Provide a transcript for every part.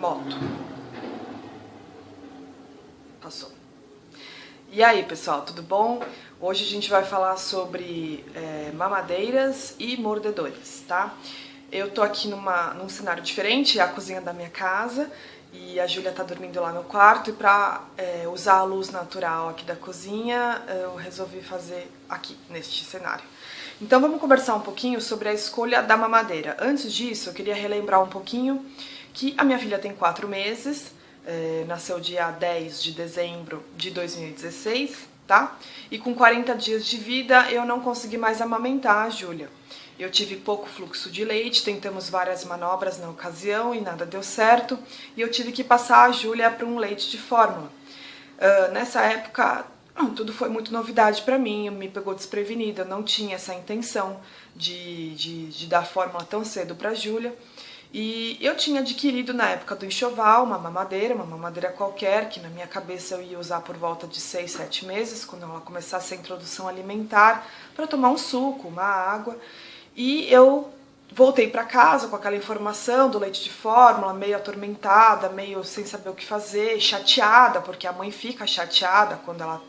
Moto. Passou. E aí, pessoal, tudo bom? Hoje a gente vai falar sobre mamadeiras e mordedores, tá? Eu tô aqui num cenário diferente, é a cozinha da minha casa, e a Júlia tá dormindo lá no quarto, e pra usar a luz natural aqui da cozinha, eu resolvi fazer aqui, neste cenário. Então vamos conversar um pouquinho sobre a escolha da mamadeira. Antes disso, eu queria relembrar um pouquinho que a minha filha tem 4 meses, nasceu dia 10 de dezembro de 2016, tá? E com 40 dias de vida eu não consegui mais amamentar a Júlia. Eu tive pouco fluxo de leite, tentamos várias manobras na ocasião e nada deu certo, e eu tive que passar a Júlia para um leite de fórmula. Nessa época, tudo foi muito novidade para mim, me pegou desprevenida, eu não tinha essa intenção de dar fórmula tão cedo para a Júlia. E eu tinha adquirido na época do enxoval uma mamadeira qualquer, que na minha cabeça eu ia usar por volta de 6, 7 meses, quando ela começasse a introdução alimentar, para tomar um suco, uma água. E eu voltei para casa com aquela informação do leite de fórmula, meio atormentada, meio sem saber o que fazer, chateada, porque a mãe fica chateada quando ela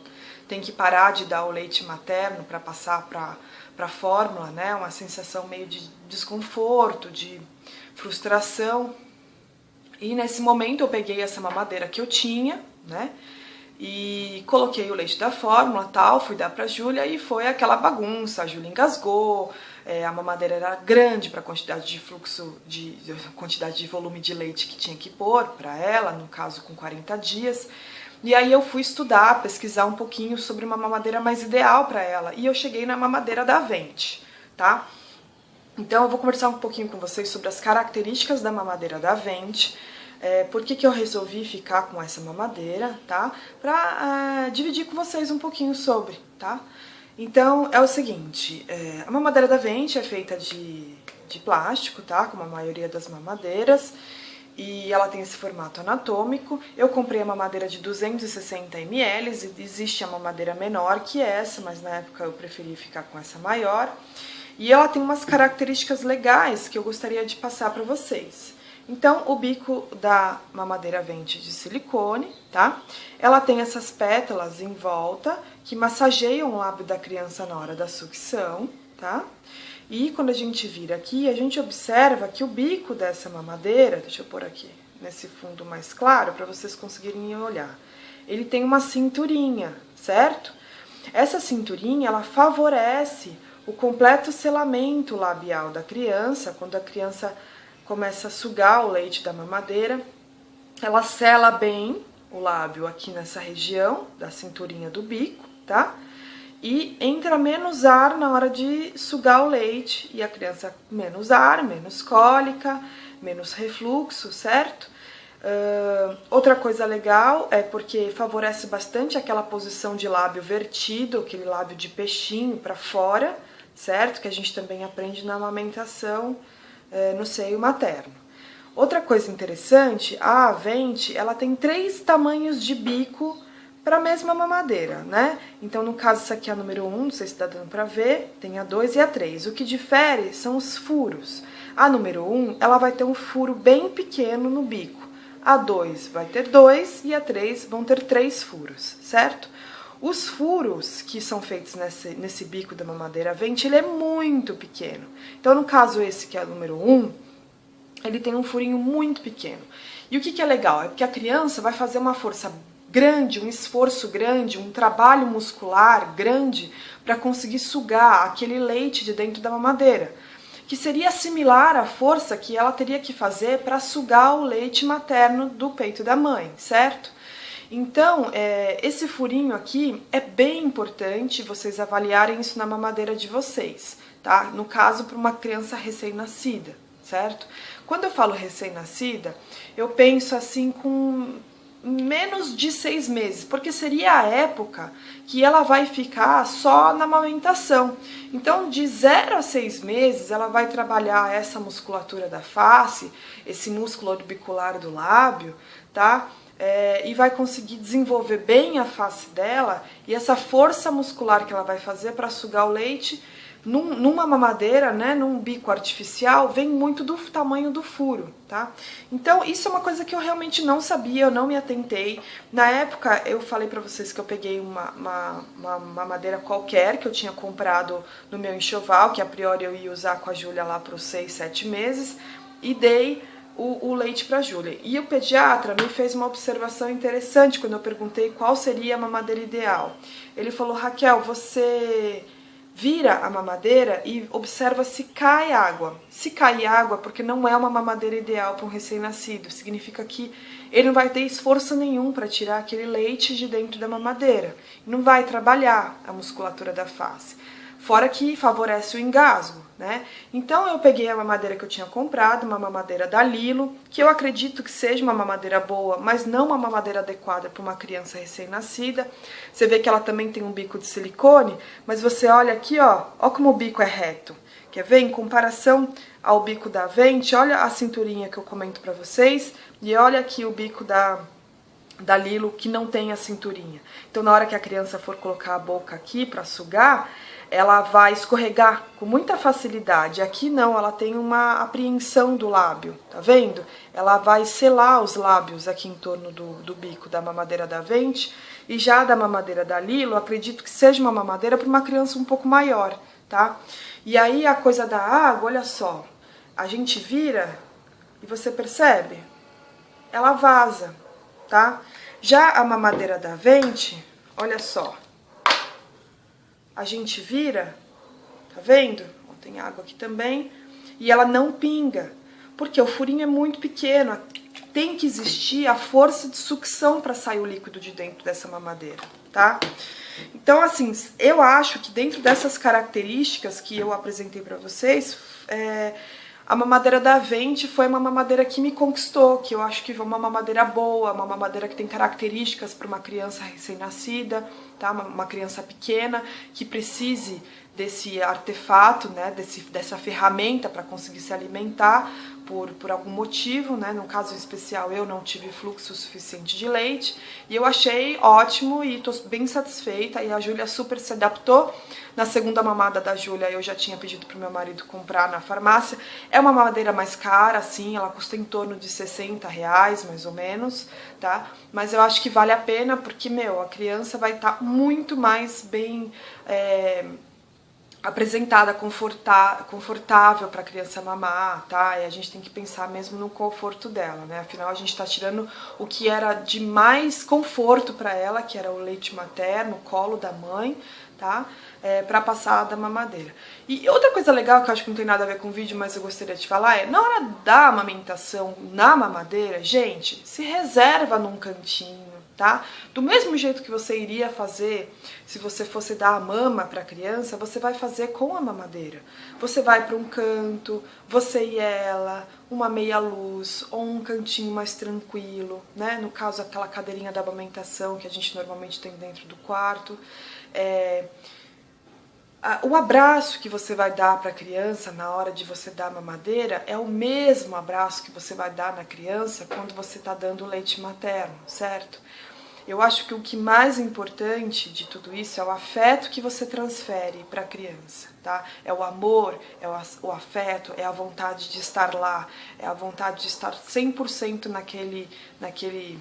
tem que parar de dar o leite materno para passar para a fórmula, né? Uma sensação meio de desconforto, de frustração. E nesse momento eu peguei essa mamadeira que eu tinha, né? E coloquei o leite da fórmula, tal, fui dar pra Júlia e foi aquela bagunça. A Júlia engasgou, a mamadeira era grande para a quantidade de fluxo, quantidade de volume de leite que tinha que pôr para ela, no caso com 40 dias. E aí eu fui estudar, pesquisar um pouquinho sobre uma mamadeira mais ideal para ela. E eu cheguei na mamadeira da Avente, tá? Então eu vou conversar um pouquinho com vocês sobre as características da mamadeira da Avente, por que eu resolvi ficar com essa mamadeira, tá? Pra dividir com vocês um pouquinho sobre, tá? Então é o seguinte, a mamadeira da Avente é feita de plástico, tá? Como a maioria das mamadeiras, e ela tem esse formato anatômico. Eu comprei a mamadeira de 260 ml, e existe a mamadeira menor que essa, mas na época eu preferi ficar com essa maior. E ela tem umas características legais que eu gostaria de passar para vocês. Então, o bico da mamadeira Avente de silicone, tá? Ela tem essas pétalas em volta que massageiam o lábio da criança na hora da sucção, tá? E quando a gente vira aqui, a gente observa que o bico dessa mamadeira, deixa eu pôr aqui nesse fundo mais claro para vocês conseguirem olhar, ele tem uma cinturinha, certo? Essa cinturinha, ela favorece o completo selamento labial da criança. Quando a criança começa a sugar o leite da mamadeira, ela sela bem o lábio aqui nessa região da cinturinha do bico, tá? E entra menos ar na hora de sugar o leite, e a criança menos ar, menos cólica, menos refluxo, certo? Outra coisa legal é porque favorece bastante aquela posição de lábio vertido, aquele lábio de peixinho para fora, certo? Que a gente também aprende na amamentação no seio materno. Outra coisa interessante, a Avente, ela tem 3 tamanhos de bico para a mesma mamadeira, né? Então, no caso, essa aqui é a número 1, não sei se está dando para ver, tem a 2 e a 3. O que difere são os furos. A número 1, ela vai ter um furo bem pequeno no bico. A 2 vai ter 2 e a 3 vão ter 3 furos, certo? Os furos que são feitos nesse bico da mamadeira Avente, ele é muito pequeno. Então, no caso esse que é o número 1, ele tem um furinho muito pequeno. E o que é legal? É porque a criança vai fazer uma força grande, um esforço grande, um trabalho muscular grande para conseguir sugar aquele leite de dentro da mamadeira, que seria similar à força que ela teria que fazer para sugar o leite materno do peito da mãe, certo? Então, esse furinho aqui é bem importante vocês avaliarem isso na mamadeira de vocês, tá? No caso, para uma criança recém-nascida, certo? Quando eu falo recém-nascida, eu penso assim com menos de 6 meses, porque seria a época que ela vai ficar só na amamentação. Então, de 0 a 6 meses, ela vai trabalhar essa musculatura da face, esse músculo orbicular do lábio, tá? E vai conseguir desenvolver bem a face dela, e essa força muscular que ela vai fazer para sugar o leite numa mamadeira, né, num bico artificial, vem muito do tamanho do furo, tá? Então isso é uma coisa que eu realmente não sabia, eu não me atentei. Na época eu falei pra vocês que eu peguei uma mamadeira qualquer que eu tinha comprado no meu enxoval, que a priori eu ia usar com a Júlia lá pros 6, 7 meses, e dei o leite para a Júlia. E o pediatra me fez uma observação interessante quando eu perguntei qual seria a mamadeira ideal. Ele falou: Raquel, você vira a mamadeira e observa se cai água. Se cai água, porque não é uma mamadeira ideal para um recém-nascido, significa que ele não vai ter esforço nenhum para tirar aquele leite de dentro da mamadeira. Não vai trabalhar a musculatura da face. Fora que favorece o engasgo, né? Então eu peguei a mamadeira que eu tinha comprado, uma mamadeira da Lilo, que eu acredito que seja uma mamadeira boa, mas não uma mamadeira adequada para uma criança recém-nascida. Você vê que ela também tem um bico de silicone, mas você olha aqui, ó como o bico é reto. Quer ver? Em comparação ao bico da Avente, olha a cinturinha que eu comento para vocês, e olha aqui o bico da Lilo, que não tem a cinturinha. Então na hora que a criança for colocar a boca aqui para sugar, ela vai escorregar com muita facilidade. Aqui não, ela tem uma apreensão do lábio, tá vendo? Ela vai selar os lábios aqui em torno do bico da mamadeira da Avente, e já da mamadeira da Lilo, acredito que seja uma mamadeira para uma criança um pouco maior, tá? E aí a coisa da água, olha só, a gente vira e você percebe? Ela vaza, tá? Já a mamadeira da Avente, olha só, a gente vira, tá vendo? Tem água aqui também, e ela não pinga, porque o furinho é muito pequeno, tem que existir a força de sucção para sair o líquido de dentro dessa mamadeira, tá? Então, assim, eu acho que dentro dessas características que eu apresentei para vocês, a mamadeira da Avente foi uma mamadeira que me conquistou, que eu acho que é uma mamadeira boa, uma mamadeira que tem características para uma criança recém-nascida, tá? Uma criança pequena que precise desse artefato, né? Dessa ferramenta para conseguir se alimentar por algum motivo, né? No caso especial eu não tive fluxo suficiente de leite e eu achei ótimo e tô bem satisfeita, e a Júlia super se adaptou. Na segunda mamada da Júlia eu já tinha pedido pro meu marido comprar na farmácia. É uma mamadeira mais cara, assim, ela custa em torno de R$60, mais ou menos, tá? Mas eu acho que vale a pena porque, a criança vai estar muito mais bem apresentada, confortável para a criança mamar, tá? E a gente tem que pensar mesmo no conforto dela, né? Afinal, a gente está tirando o que era de mais conforto para ela, que era o leite materno, o colo da mãe, tá? Para passar da mamadeira. E outra coisa legal, que eu acho que não tem nada a ver com o vídeo, mas eu gostaria de falar, na hora da amamentação na mamadeira, gente, se reserva num cantinho, tá? Do mesmo jeito que você iria fazer se você fosse dar a mama para a criança, você vai fazer com a mamadeira. Você vai para um canto, você e ela, uma meia luz ou um cantinho mais tranquilo, né? No caso, aquela cadeirinha da amamentação que a gente normalmente tem dentro do quarto. O abraço que você vai dar para a criança na hora de você dar a mamadeira é o mesmo abraço que você vai dar na criança quando você está dando leite materno, certo? Eu acho que o que mais importante de tudo isso é o afeto que você transfere para a criança, tá? É o amor, é o afeto, é a vontade de estar lá, é a vontade de estar 100% naquele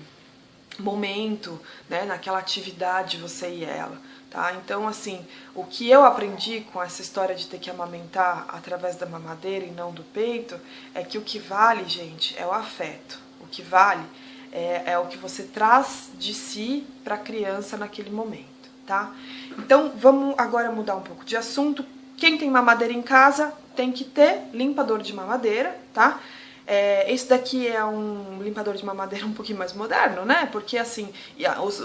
momento, né? Naquela atividade, você e ela. Tá? Então, assim, o que eu aprendi com essa história de ter que amamentar através da mamadeira e não do peito é que o que vale, gente, é o afeto. O que vale é o que você traz de si para a criança naquele momento, tá? Então, vamos agora mudar um pouco de assunto. Quem tem mamadeira em casa tem que ter limpador de mamadeira, tá? Esse daqui é um limpador de mamadeira um pouquinho mais moderno, né? Porque assim,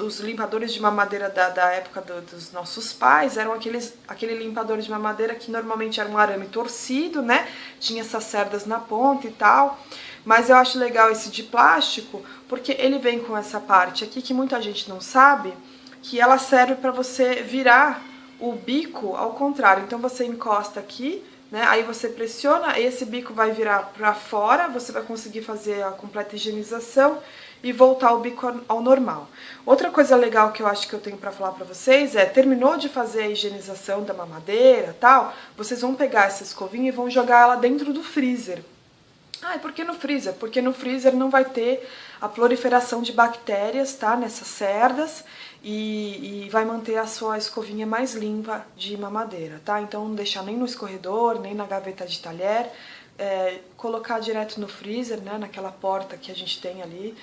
os limpadores de mamadeira da época dos nossos pais eram aquele limpador de mamadeira que normalmente era um arame torcido, né? Tinha essas cerdas na ponta e tal. Mas eu acho legal esse de plástico porque ele vem com essa parte aqui que muita gente não sabe, que ela serve para você virar o bico ao contrário. Então você encosta aqui, né? Aí você pressiona, esse bico vai virar para fora, você vai conseguir fazer a completa higienização e voltar o bico ao normal. Outra coisa legal que eu acho que eu tenho para falar para vocês é, terminou de fazer a higienização da mamadeira, tal, vocês vão pegar essa escovinha e vão jogar ela dentro do freezer. Ah, e por que no freezer? Porque no freezer não vai ter a proliferação de bactérias, tá, nessas cerdas, e vai manter a sua escovinha mais limpa de mamadeira, tá? Então não deixar nem no escorredor, nem na gaveta de talher, colocar direto no freezer, né, naquela porta que a gente tem ali,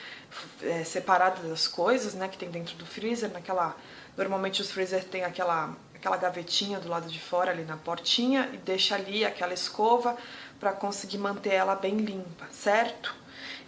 separada das coisas, né, que tem dentro do freezer, normalmente os freezer tem aquela gavetinha do lado de fora ali na portinha e deixa ali aquela escova para conseguir manter ela bem limpa, certo?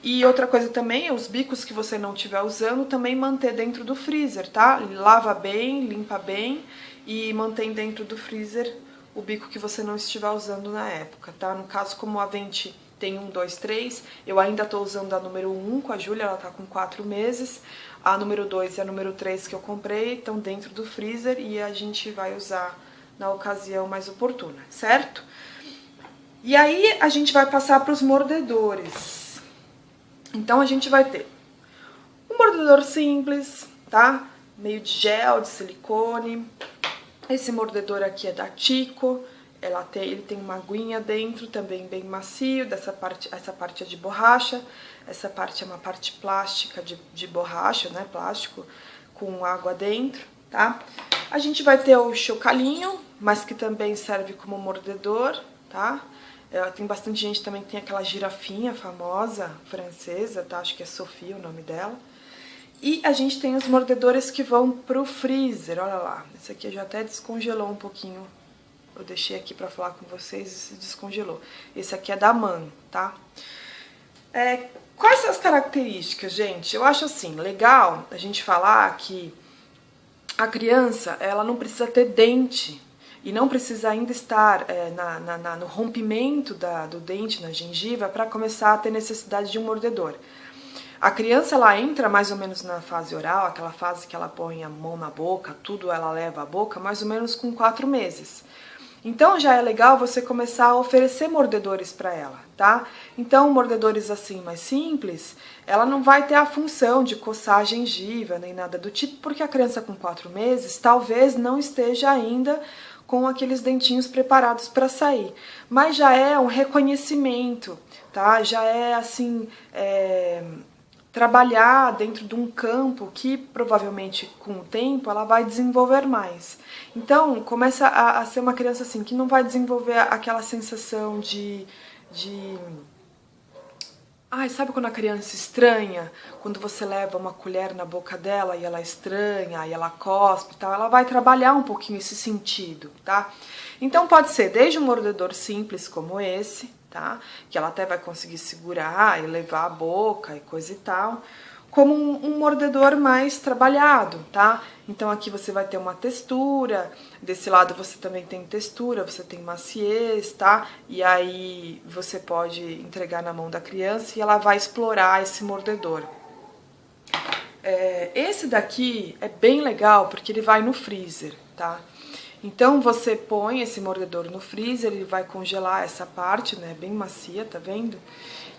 E outra coisa também, os bicos que você não estiver usando, também manter dentro do freezer, tá? Lava bem, limpa bem e mantém dentro do freezer o bico que você não estiver usando na época, tá? No caso, como a Venti tem 1, 2, 3, eu ainda tô usando a número 1 com a Júlia, ela tá com 4 meses. A número 2 e a número 3 que eu comprei estão dentro do freezer e a gente vai usar na ocasião mais oportuna, certo? E aí a gente vai passar para os mordedores. Então a gente vai ter um mordedor simples, tá? Meio de gel, de silicone. Esse mordedor aqui é da Tico, ele tem uma aguinha dentro, também bem macio, essa parte é de borracha, essa parte é uma parte plástica de borracha, né, plástico, com água dentro, tá? A gente vai ter o chocalhinho, mas que também serve como mordedor, tá? Tem bastante gente também que tem aquela girafinha famosa, francesa, tá? Acho que é Sophie o nome dela. E a gente tem os mordedores que vão pro freezer, olha lá. Esse aqui já até descongelou um pouquinho. Eu deixei aqui pra falar com vocês e se descongelou. Esse aqui é da Man, tá? Quais são as características, gente? Eu acho assim, legal a gente falar que a criança, ela não precisa ter dente e não precisa ainda estar no rompimento do dente, na gengiva, para começar a ter necessidade de um mordedor. A criança, ela entra mais ou menos na fase oral, aquela fase que ela põe a mão na boca, tudo ela leva à boca, mais ou menos com 4 meses. Então já é legal você começar a oferecer mordedores para ela, tá? Então mordedores assim mais simples, ela não vai ter a função de coçar a gengiva nem nada do tipo, porque a criança com 4 meses talvez não esteja ainda com aqueles dentinhos preparados para sair. Mas já é um reconhecimento, tá? Já é assim, trabalhar dentro de um campo que provavelmente com o tempo ela vai desenvolver mais. Então começa a ser uma criança assim, que não vai desenvolver aquela sensação ai, sabe quando a criança estranha? Quando você leva uma colher na boca dela e ela estranha, e ela cospe e tal, ela vai trabalhar um pouquinho esse sentido, tá? Então pode ser desde um mordedor simples como esse, tá? Que ela até vai conseguir segurar e levar a boca e coisa e tal, como um mordedor mais trabalhado, tá? Então aqui você vai ter uma textura, desse lado você também tem textura, você tem maciez, tá? E aí você pode entregar na mão da criança e ela vai explorar esse mordedor. Esse daqui é bem legal porque ele vai no freezer, tá? Então você põe esse mordedor no freezer, ele vai congelar essa parte, né, bem macia, tá vendo?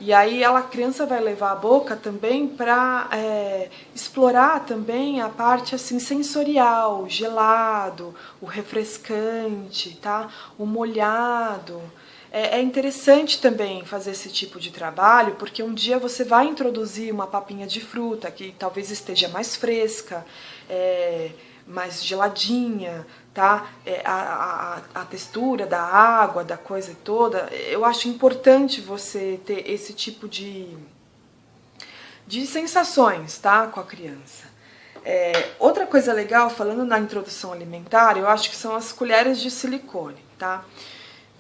E aí a criança vai levar a boca também para explorar também a parte assim sensorial, o gelado, o refrescante, tá? O molhado. É interessante também fazer esse tipo de trabalho, porque um dia você vai introduzir uma papinha de fruta que talvez esteja mais fresca, mais geladinha, tá? A textura da água, da coisa toda, eu acho importante você ter esse tipo de sensações, tá? Com a criança. Outra coisa legal, falando na introdução alimentar, eu acho que são as colheres de silicone, tá?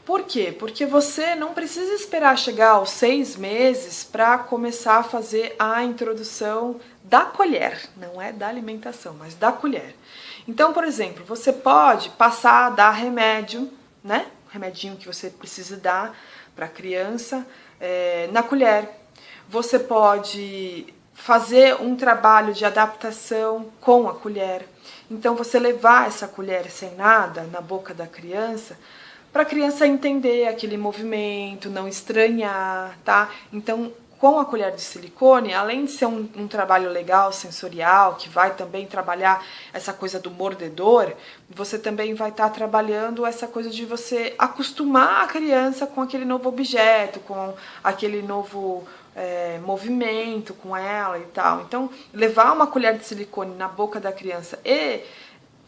Por quê? Porque você não precisa esperar chegar aos 6 meses para começar a fazer a introdução da colher, não é da alimentação, mas da colher. Então, por exemplo, você pode passar a dar remédio, né? Remedinho que você precisa dar para a criança na colher. Você pode fazer um trabalho de adaptação com a colher. Então, você levar essa colher sem nada na boca da criança para a criança entender aquele movimento, não estranhar, tá? Então, com a colher de silicone, além de ser um trabalho legal, sensorial, que vai também trabalhar essa coisa do mordedor, você também vai estar trabalhando essa coisa de você acostumar a criança com aquele novo objeto, com aquele novo movimento com ela e tal. Então, levar uma colher de silicone na boca da criança e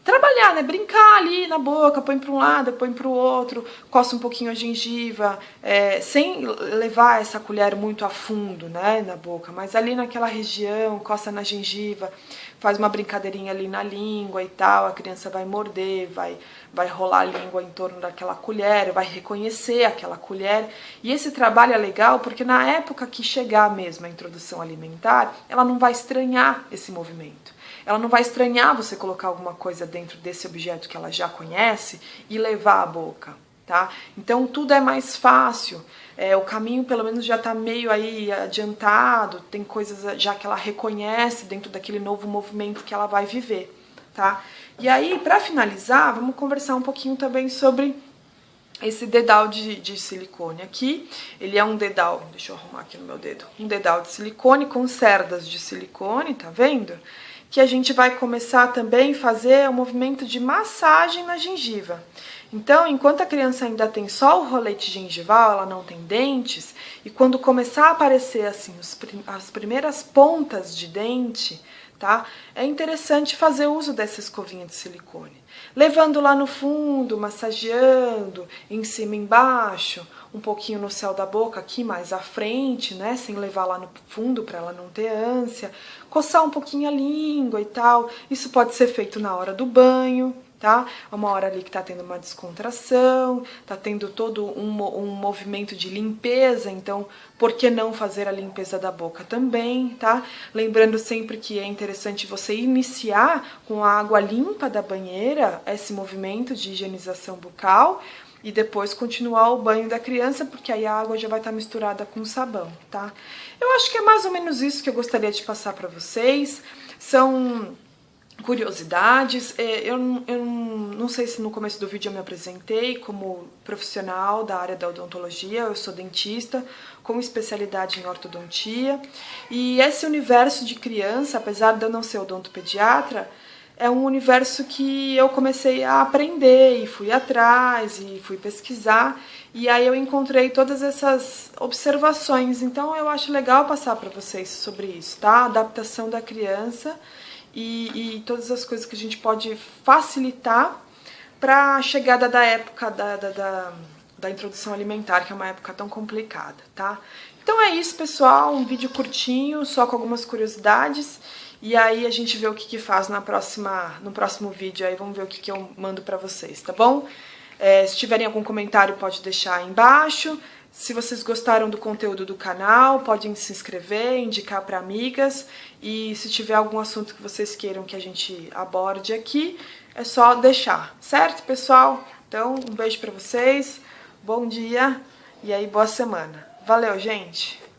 trabalhar, né? Brincar ali na boca, põe para um lado, põe para o outro, coça um pouquinho a gengiva, sem levar essa colher muito a fundo, né, na boca, mas ali naquela região, coça na gengiva, faz uma brincadeirinha ali na língua e tal, a criança vai morder, vai rolar a língua em torno daquela colher, vai reconhecer aquela colher. E esse trabalho é legal porque na época que chegar mesmo a introdução alimentar, ela não vai estranhar esse movimento. Ela não vai estranhar você colocar alguma coisa dentro desse objeto que ela já conhece e levar à boca, tá? Então tudo é mais fácil, o caminho pelo menos já está meio aí adiantado, tem coisas já que ela reconhece dentro daquele novo movimento que ela vai viver, tá? E aí, para finalizar, vamos conversar um pouquinho também sobre esse dedal de silicone aqui. Ele é um dedal, deixa eu arrumar aqui no meu dedo, um dedal de silicone com cerdas de silicone, tá vendo? Que a gente vai começar também a fazer um movimento de massagem na gengiva. Então, enquanto a criança ainda tem só o rolete gengival, ela não tem dentes, e quando começar a aparecer assim as primeiras pontas de dente, tá? É interessante fazer uso dessa escovinha de silicone. Levando lá no fundo, massageando, em cima e embaixo, um pouquinho no céu da boca, aqui mais à frente, né? Sem levar lá no fundo para ela não ter ânsia. Coçar um pouquinho a língua e tal. Isso pode ser feito na hora do banho, tá? É uma hora ali que tá tendo uma descontração, tá tendo todo um movimento de limpeza, então por que não fazer a limpeza da boca também, tá? Lembrando sempre que é interessante você iniciar com a água limpa da banheira, esse movimento de higienização bucal, e depois continuar o banho da criança, porque aí a água já vai estar misturada com sabão, tá? Eu acho que é mais ou menos isso que eu gostaria de passar para vocês. São curiosidades. Eu não sei se no começo do vídeo eu me apresentei como profissional da área da odontologia. Eu sou dentista com especialidade em ortodontia. E esse universo de criança, apesar de eu não ser odontopediatra, é um universo que eu comecei a aprender e fui atrás e fui pesquisar, e aí eu encontrei todas essas observações. Então eu acho legal passar para vocês sobre isso, tá? A adaptação da criança e todas as coisas que a gente pode facilitar para a chegada da época da introdução alimentar, que é uma época tão complicada, tá? Então é isso, pessoal, um vídeo curtinho, só com algumas curiosidades. E aí a gente vê o que faz no próximo vídeo, aí vamos ver o que eu mando pra vocês, tá bom? Se tiverem algum comentário, pode deixar aí embaixo. Se vocês gostaram do conteúdo do canal, podem se inscrever, indicar para amigas. E se tiver algum assunto que vocês queiram que a gente aborde aqui, é só deixar, certo, pessoal? Então, um beijo pra vocês, bom dia e aí boa semana. Valeu, gente!